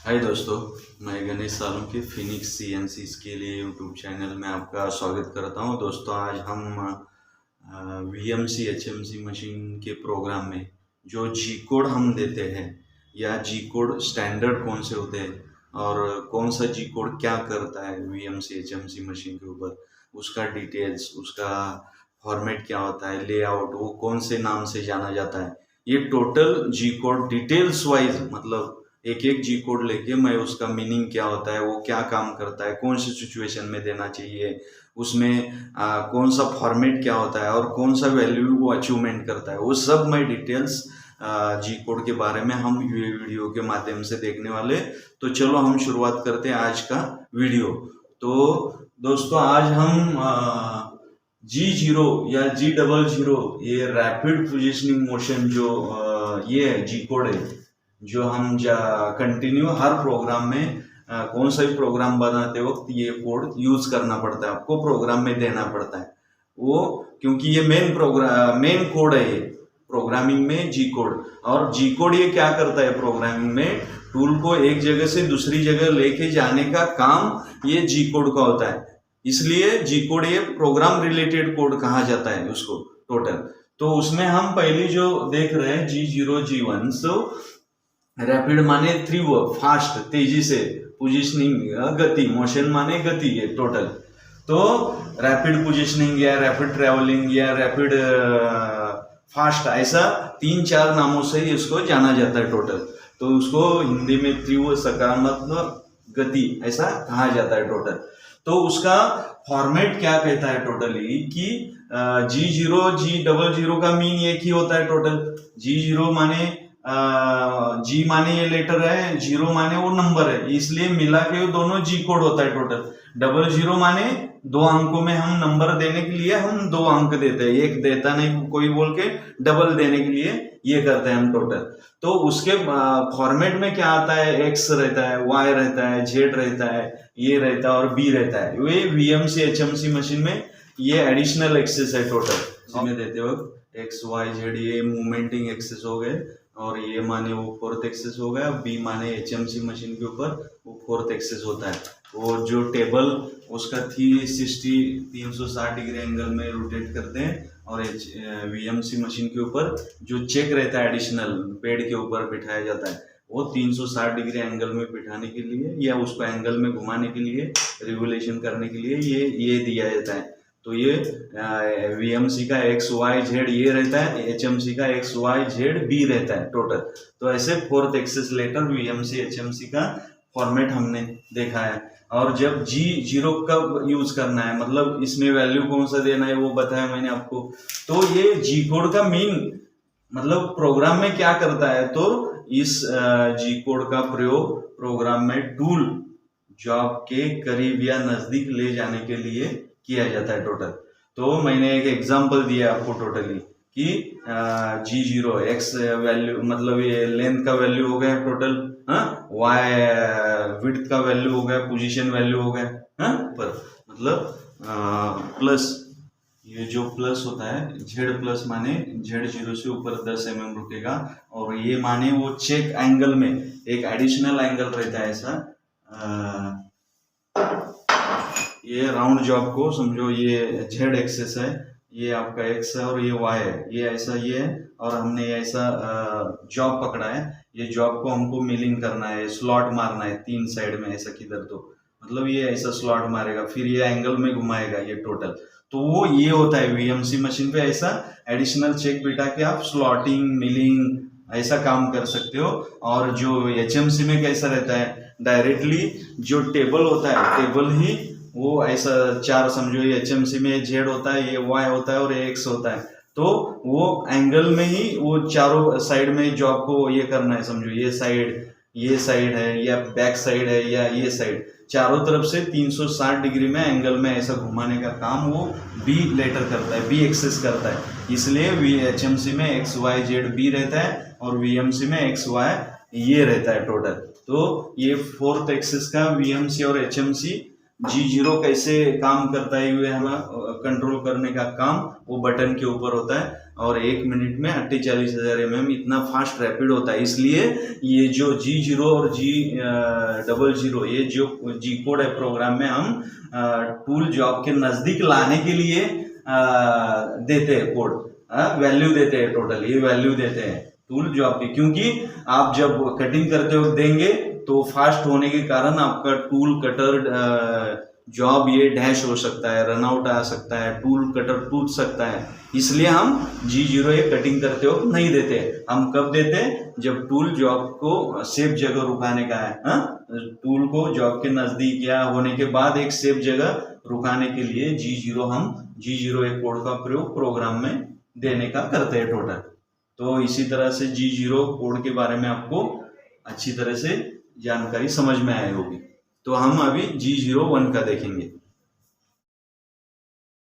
हाय दोस्तों, मैं गणेश सालुंके फिनिक्स सीएनसीज के लिए यूट्यूब चैनल में आपका स्वागत करता हूं। दोस्तों, आज हम वीएमसी एचएमसी मशीन के प्रोग्राम में जो जी कोड हम देते हैं या जी कोड स्टैंडर्ड कौन से होते हैं और कौन सा जी कोड क्या करता है वीएमसी एचएमसी मशीन के ऊपर, उसका डिटेल्स, उसका फॉर्मेट क्या होता है, लेआउट वो कौन से नाम से जाना जाता है, ये टोटल जी कोड डिटेल्स वाइज, मतलब एक एक जी कोड लेके मैं उसका मीनिंग क्या होता है, वो क्या काम करता है, कौन सी सिचुएशन में देना चाहिए, उसमें कौन सा फॉर्मेट क्या होता है और कौन सा वैल्यू वो अचीवमेंट करता है, वो सब मैं डिटेल्स जी कोड के बारे में हम ये वीडियो के माध्यम से देखने वाले। तो चलो हम शुरुआत करते हैं आज का वीडियो। तो दोस्तों, आज हम G0 या G00 ये रैपिड पोजिशनिंग मोशन जो ये जी कोड है, जो हम कंटिन्यू हर प्रोग्राम में कौन सा भी प्रोग्राम बनाते वक्त ये कोड यूज करना पड़ता है, आपको प्रोग्राम में देना पड़ता है वो, क्योंकि ये मेन कोड है ये प्रोग्रामिंग में जी कोड। और जी कोड ये क्या करता है प्रोग्रामिंग में, टूल को एक जगह से दूसरी जगह लेके जाने का काम ये जी कोड का होता है। इसलिए जी कोड ये प्रोग्राम रिलेटेड कोड कहा जाता है उसको टोटल। तो उसमें हम पहली जो देख रहे हैं G0 G1, सो रैपिड माने तीव्र, फास्ट, तेजी से, पोजिशनिंग गति, मोशन माने गति, ये टोटल। तो रैपिड पोजिशनिंग या रैपिड ट्रैवलिंग या रैपिड फास्ट, ऐसा 3-4 नामों से इसको जाना जाता है टोटल। तो उसको हिंदी में तीव्र, सकारात्मक, गति ऐसा कहा जाता है टोटल। तो उसका फॉर्मेट क्या कहता है टोटली कि G0 G00 का मीन एक ही होता है टोटल। G0 माने जी माने ये लेटर है, 0 माने वो नंबर है, इसलिए मिला के दोनों जी कोड होता है टोटल। 00 माने 2 अंकों में हम नंबर देने के लिए हम 2 अंक देते हैं, एक देता नहीं कोई बोल के डबल देने के लिए ये करते हैं हम टोटल। तो उसके फॉर्मेट में क्या आता है, एक्स रहता है, वाई रहता है, जेड रहता है, ये रहता है और बी रहता है। वे वीएमसी एचएमसी मशीन में ये एडिशनल एक्सेस है टोटल, जिसमें देते वक्त एक्स वाई जेड ये मूवमेंटिंग एक्सेस हो गए, और ये माने वो फोर्थ एक्सेस हो गया, बी माने एचएमसी मशीन के ऊपर वो फोर्थ एक्सेस होता है। वो जो टेबल उसका 360 डिग्री एंगल में रोटेट करते हैं, और वीएमसी मशीन के ऊपर जो चेक रहता है एडिशनल बेड के ऊपर बिठाया जाता है, वो 360 डिग्री एंगल में बिठाने के लिए या उसको एंगल में घुमाने के लिए, रेगुलेशन करने के लिए ये दिया जाता है। तो ये वीएमसी का एक्स वाई जेड ये रहता है, एचएमसी का एक्स वाई जेड बी रहता है टोटल। तो ऐसे fourth access letter VMC HMC का फॉर्मेट हमने देखा है। और जब G0 कब यूज करना है, मतलब इसमें वैल्यू कौन सा देना है वो बताया मैंने आपको। तो ये जी कोड का मीन मतलब प्रोग्राम में क्या करता है, तो इस जी कोड का प्रयोग प्रोग्राम में टूल जॉब के करीब या नजदीक ले जाने के लिए किया जाता है टोटल। तो मैंने एक एग्जांपल दिया आपको टोटली कि G0 एक्स वैल्यू, मतलब ये लेंथ का वैल्यू हो गया टोटल, वाई विड्थ का वैल्यू हो गया, पोजीशन वैल्यू हो गया, पर मतलब प्लस ये जो प्लस होता है जेड प्लस माने Z0 से ऊपर 10 mm रुकेगा, और ये माने वो चेक एंगल में एक एडिशनल एंगल रहता है ऐसा। ये राउंड जॉब को समझो, ये जेड एक्सेस है, ये आपका एक्स है और ये वाई है, ये ऐसा ये है, और हमने ऐसा जॉब पकड़ा है। ये जॉब को हमको मिलिंग करना है, स्लॉट मारना है 3 साइड में ऐसा किधर, तो मतलब ये ऐसा स्लॉट मारेगा, फिर ये एंगल में घुमाएगा ये टोटल। तो वो ये होता है वीएमसी मशीन पे, ऐसा एडिशनल चेक बिठा के आप स्लॉटिंग मिलिंग ऐसा काम कर सकते हो। और जो एचएमसी में कैसा रहता है, डायरेक्टली जो टेबल होता है, टेबल ही वो ऐसा 4 समझो, ये एचएमसी में जेड होता है, ये वाई होता है और ये एक्स होता है। तो वो एंगल में ही वो चारों साइड में जॉब को ये करना है, समझो ये साइड है या बैक साइड है या ये साइड, चारों तरफ से 360 डिग्री में एंगल में ऐसा घुमाने का काम वो बी लेटर करता है, बी एक्सेस करता है। इसलिए एचएमसी में एक्स वाई जेड बी रहता है और वीएमसी में एक्स वाई ये रहता है टोटल। तो ये फोर्थ एक्सेस का वीएमसी और एचएमसी G0 कैसे काम करता है, ये हमें कंट्रोल करने का काम वो बटन के ऊपर होता है। और 1 मिनट में 48,000 mm इतना फास्ट रैपिड होता है। इसलिए ये जो G0 और G00 ये जो G कोड है प्रोग्राम में हम टूल जॉब के नज़दीक लाने के लिए देते हैं कोड, वैल्यू देते हैं, टोटल ये वैल्यू देते हैं टूल जॉब की, क्योंकि आप जब कटिंग करते हो देंगे तो फास्ट होने के कारण आपका टूल कटर जॉब ये डैश हो सकता है, रनआउट आ सकता है, टूल कटर टूट सकता है। इसलिए हम G0 ये कटिंग करते हो नहीं देते। हम कब देते हैं? जब टूल जॉब को सेफ जगह रुकाने का है, टूल को जॉब के नजदीक या होने के बाद एक सेफ जगह रुकाने के लिए G0 एक कोड का प्रयोग प्रोग्राम में देने का करते हैं टोटल। तो इसी तरह से G0 कोड के बारे में आपको अच्छी तरह से जानकारी समझ में आई होगी। तो हम अभी G01 का देखेंगे।